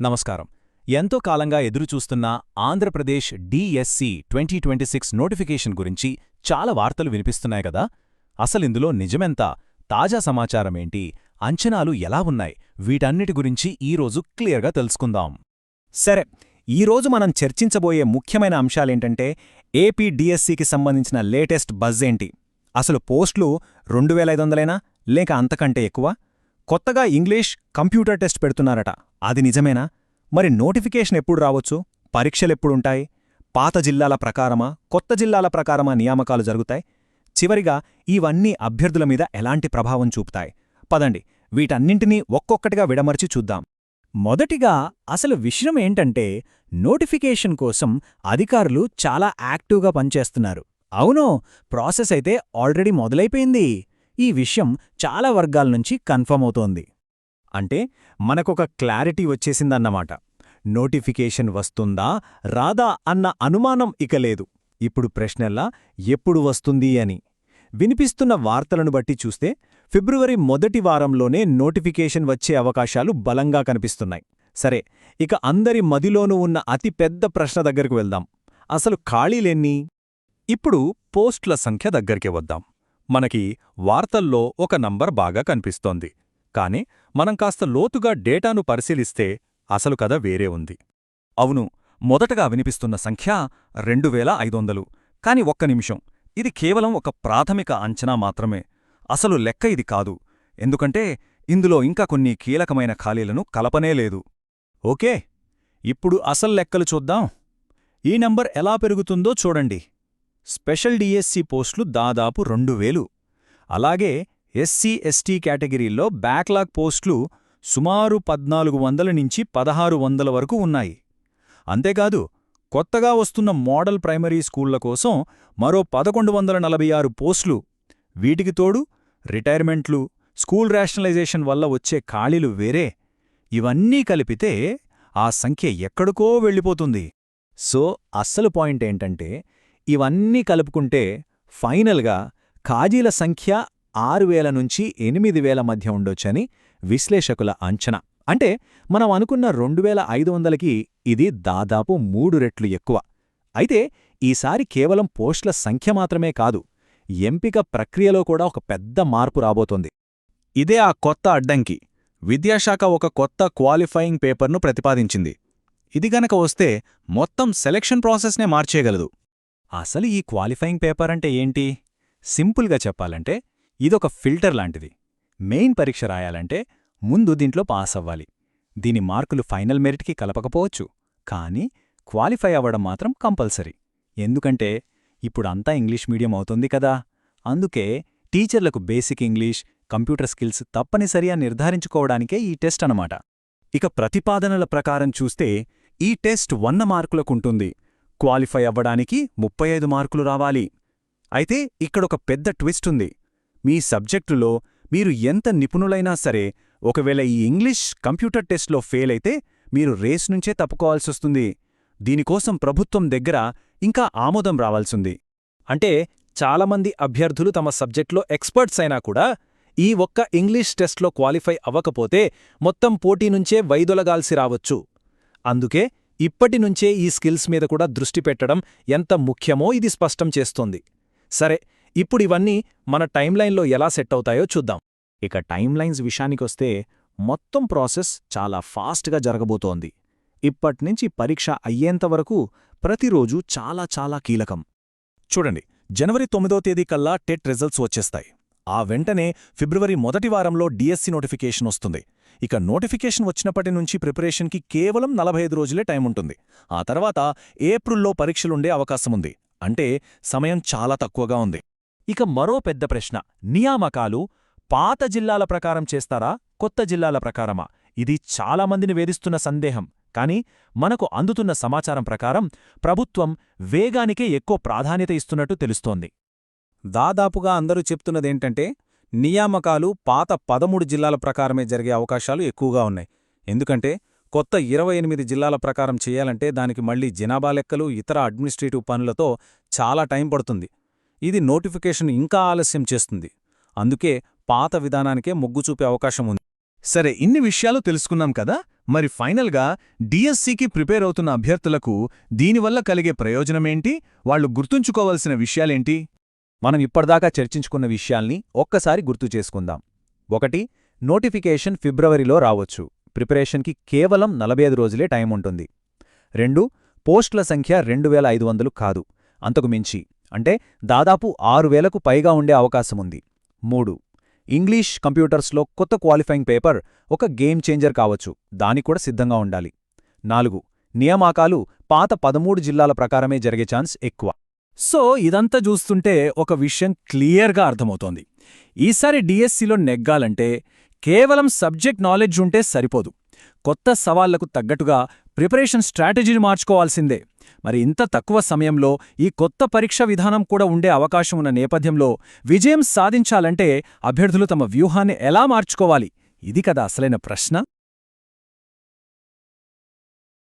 నమస్కారం. ఎంతో కాలంగా ఎదురుచూస్తున్న ఆంధ్రప్రదేశ్ డిఎస్సి 2026 నోటిఫికేషన్ గురించి చాలా వార్తలు వినిపిస్తున్నాయి కదా. అసలిందులో నిజమెంత, తాజా సమాచారమేంటి, అంచనాలు ఎలా ఉన్నాయి, వీటన్నిటి గురించి ఈరోజు క్లియర్గా తెలుసుకుందాం. సరే, ఈరోజు మనం చర్చించబోయే ముఖ్యమైన అంశాలేంటంటే ఏపీ డిఎస్సికి సంబంధించిన లేటెస్ట్ బజ్ ఏంటి, అసలు పోస్టులు 2500 లేక అంతకంటే ఎక్కువ, కొత్తగా ఇంగ్లీష్ కంప్యూటర్ టెస్ట్ పెడుతున్నారట, అది నిజమేనా? మరి నోటిఫికేషన్ ఎప్పుడు రావచ్చు, పరీక్షలెప్పుడుంటాయి, పాత జిల్లాల ప్రకారమా కొత్త జిల్లాల ప్రకారమా నియామకాలు జరుగుతాయి, చివరిగా ఇవన్నీ అభ్యర్థుల మీద ఎలాంటి ప్రభావం చూపుతాయి? పదండి, వీటన్నింటినీ ఒక్కొక్కటిగా విడమర్చి చూద్దాం. మొదటిగా అసలు విషయం ఏంటంటే నోటిఫికేషన్ కోసం అధికారులు చాలా యాక్టివ్గా పనిచేస్తున్నారు. అవును, ప్రాసెస్ అయితే ఆల్రెడీ మొదలైపోయింది. ఈ విషయం చాలా వర్గాల నుంచి కన్ఫర్మ్ అవుతోంది. అంటే మనకొక క్లారిటీ వచ్చేసిందన్నమాట. నోటిఫికేషన్ వస్తుందా రాదా అన్న అనుమానం ఇక లేదు. ఇప్పుడు ప్రశ్నల్లా ఎప్పుడు వస్తుంది అని. వినిపిస్తున్న వార్తలను బట్టి చూస్తే ఫిబ్రవరి మొదటి వారంలోనే నోటిఫికేషన్ వచ్చే అవకాశాలు బలంగా కనిపిస్తున్నాయి. సరే, ఇక అందరి మదిలోనూ ఉన్న అతిపెద్ద ప్రశ్న దగ్గరకు వెళ్దాం. అసలు ఖాళీలెన్ని? ఇప్పుడు పోస్టుల సంఖ్య దగ్గరికి వద్దాం. మనకి వార్తల్లో ఒక నంబర్ బాగా కనిపిస్తోంది. కాని మనం కాస్త లోతుగా డేటాను పరిశీలిస్తే అసలు కథ వేరే ఉంది. అవును, మొదటగా వినిపిస్తున్న సంఖ్య 2500. కాని ఒక్క నిమిషం, ఇది కేవలం ఒక ప్రాథమిక అంచనా మాత్రమే. అసలు లెక్క ఇది కాదు. ఎందుకంటే ఇందులో ఇంకా కొన్ని కీలకమైన ఖాళీలను కలపనేలేదు. ఓకే, ఇప్పుడు అసలు లెక్కలు చూద్దాం. ఈ నంబర్ ఎలా పెరుగుతుందో చూడండి. స్పెషల్ డిఎస్సి పోస్టులు దాదాపు 2000. అలాగే ఎస్సీ ఎస్టీ కేటగిరీల్లో బ్యాక్లాగ్ పోస్టులు సుమారు 1400 నుంచి 1600 వరకు ఉన్నాయి. అంతేకాదు, కొత్తగా వస్తున్న మోడల్ ప్రైమరీ స్కూళ్ల కోసం మరో 1146 పోస్టులు. వీటికి తోడు రిటైర్మెంట్లు, స్కూల్ రేషనలైజేషన్ వల్ల వచ్చే ఖాళీలు వేరే. ఇవన్నీ కలిపితే ఆ సంఖ్య ఎక్కడికో వెళ్ళిపోతుంది. సో అస్సలు పాయింట్ ఏంటంటే ఇవన్నీ కలుపుకుంటే ఫైనల్గా ఖాళీల సంఖ్య 6000 నుంచి 8000 మధ్య ఉండొచ్చని విశ్లేషకుల అంచనా. అంటే మనం అనుకున్న 2500కి ఇది దాదాపు 3 రెట్లు ఎక్కువ. అయితే ఈసారి కేవలం పోస్టుల సంఖ్య మాత్రమే కాదు, ఎంపిక ప్రక్రియలో కూడా ఒక పెద్ద మార్పు రాబోతోంది. ఇదే ఆ కొత్త అడ్డంకి. విద్యాశాఖ ఒక కొత్త క్వాలిఫైయింగ్ పేపర్ను ప్రతిపాదించింది. ఇది గనక వస్తే మొత్తం సెలక్షన్ ప్రాసెస్నే మార్చేయగలదు. అసలు ఈ క్వాలిఫైయింగ్ పేపర్ అంటే ఏంటి? సింపుల్గా చెప్పాలంటే ఇదొక ఫిల్టర్ లాంటిది. మెయిన్ పరీక్ష రాయాలంటే ముందు దీంట్లో పాస్ అవ్వాలి. దీని మార్కులు ఫైనల్ మెరిట్కి కలపకపోవచ్చు, కానీ క్వాలిఫై అవ్వడం మాత్రం కంపల్సరీ. ఎందుకంటే ఇప్పుడంతా ఇంగ్లీష్ మీడియం అవుతుంది కదా. అందుకే టీచర్లకు బేసిక్ ఇంగ్లీష్, కంప్యూటర్ స్కిల్స్ తప్పనిసరి అని నిర్ధారించుకోవడానికే ఈ టెస్ట్ అనమాట. ఇక ప్రతిపాదనల ప్రకారం చూస్తే ఈ టెస్ట్ 100 మార్కులకుంటుంది. క్వాలిఫై అవ్వడానికి 35 మార్కులు రావాలి. అయితే ఇక్కడొక పెద్ద ట్విస్ట్ ఉంది. మీ సబ్జెక్టులో మీరు ఎంత నిపుణులైనా సరే, ఒకవేళ ఈ ఇంగ్లీష్ కంప్యూటర్ టెస్ట్లో ఫెయిల్ అయితే మీరు రేస్ నుంచే తప్పుకోవాల్సొస్తుంది. దీనికోసం ప్రభుత్వం దగ్గర ఇంకా ఆమోదం రావాల్సింది. అంటే చాలామంది అభ్యర్థులు తమ సబ్జెక్ట్లో ఎక్స్పర్ట్స్ అయినా కూడా ఈ ఒక్క ఇంగ్లీష్ టెస్ట్లో క్వాలిఫై అవ్వకపోతే మొత్తం పోటీ నుంచే వైదొలగాల్సి రావచ్చు. అందుకే ఇప్పటినుంచే ఈ స్కిల్స్ మీద కూడా దృష్టి పెట్టడం ఎంత ముఖ్యమో ఇది స్పష్టం చేస్తోంది. సరే, ఇప్పుడు ఇవన్నీ మన టైమ్లైన్లో ఎలా సెట్ అవుతాయో చూద్దాం. ఇక టైమ్లైన్స్ విషయానికొస్తే మొత్తం ప్రాసెస్ చాలా ఫాస్ట్గా జరగబోతోంది. ఇప్పట్నుంచి పరీక్ష అయ్యేంతవరకు ప్రతిరోజూ చాలా చాలా కీలకం. చూడండి, జనవరి 9వ తేదీ కల్లా టెట్ రిజల్ట్స్ వచ్చేస్తాయి. ఆ వెంటనే ఫిబ్రవరి మొదటి వారంలో డిఎస్సి నోటిఫికేషన్ వస్తుంది. ఇక నోటిఫికేషన్ వచ్చినప్పటి నుంచి ప్రిపరేషన్కి కేవలం 45 రోజులే టైం ఉంటుంది. ఆ తర్వాత ఏప్రిల్లో పరీక్షలుండే అవకాశముంది. అంటే సమయం చాలా తక్కువగా ఉంది. ఇక మరో పెద్ద ప్రశ్న, నియామకాలు పాత జిల్లాల ప్రకారం చేస్తారా కొత్త జిల్లాల ప్రకారమా? ఇది చాలామందిని వేధిస్తున్న సందేహం. కానీ మనకు అందుతున్న సమాచారం ప్రకారం ప్రభుత్వం వేగానికే ఎక్కువ ప్రాధాన్యత ఇస్తున్నట్టు తెలుస్తోంది. దాదాపుగా అందరూ చెప్తున్నదేంటంటే నియామకాలు పాత 13 జిల్లాల ప్రకారమే జరిగే అవకాశాలు ఎక్కువగా ఉన్నాయి. ఎందుకంటే కొత్త 28 జిల్లాల ప్రకారం చేయాలంటే దానికి మళ్లీ జనాభా లెక్కలు, ఇతర అడ్మినిస్ట్రేటివ్ పనులతో చాలా టైం పడుతుంది. ఇది నోటిఫికేషన్ ఇంకా ఆలస్యం చేస్తుంది. అందుకే పాత విధానానికే మొగ్గు చూపే అవకాశం ఉంది. సరే, ఇన్ని విషయాలు తెలుసుకున్నాం కదా. మరి ఫైనల్గా డిఎస్సికి ప్రిపేర్ అవుతున్న అభ్యర్థులకు దీనివల్ల కలిగే ప్రయోజనమేంటి? వాళ్ళు గుర్తుంచుకోవలసిన విషయాలేంటి? మనం ఇప్పటిదాకా చర్చించుకున్న విషయాల్ని ఒక్కసారి గుర్తు చేసుకుందాం. 1. నోటిఫికేషన్ ఫిబ్రవరిలో రావచ్చు. ప్రిపరేషన్కి కేవలం 45 రోజులే టైం ఉంటుంది. 2. పోస్టుల సంఖ్య 2500 కాదు, అంతకు మించి, అంటే దాదాపు 6000కు పైగా ఉండే అవకాశముంది. 3. ఇంగ్లీష్ కంప్యూటర్స్లో కొత్త క్వాలిఫైయింగ్ పేపర్ ఒక గేమ్ చేంజర్ కావచ్చు, దానికి కూడా సిద్ధంగా ఉండాలి. 4. నియామకాలు పాత 13 జిల్లాల ప్రకారమే జరిగే ఛాన్స్ ఎక్కువ. సో ఇదంతా చూస్తుంటే ఒక విషయం క్లియర్గా అర్థమవుతోంది. ఈసారి డిఎస్సిలో నెగ్గాలంటే కేవలం సబ్జెక్ట్ నాలెడ్జ్ ఉంటే సరిపోదు. కొత్త సవాళ్లకు తగ్గట్టుగా ప్రిపరేషన్ స్ట్రాటజీని మార్చుకోవాల్సిందే. మరి ఇంత తక్కువ సమయంలో ఈ కొత్త పరీక్ష విధానం కూడా ఉండే అవకాశం ఉన్న నేపథ్యంలో విజయం సాధించాలంటే అభ్యర్థులు తమ వ్యూహాన్ని ఎలా మార్చుకోవాలి? ఇది కదా అసలైన ప్రశ్న.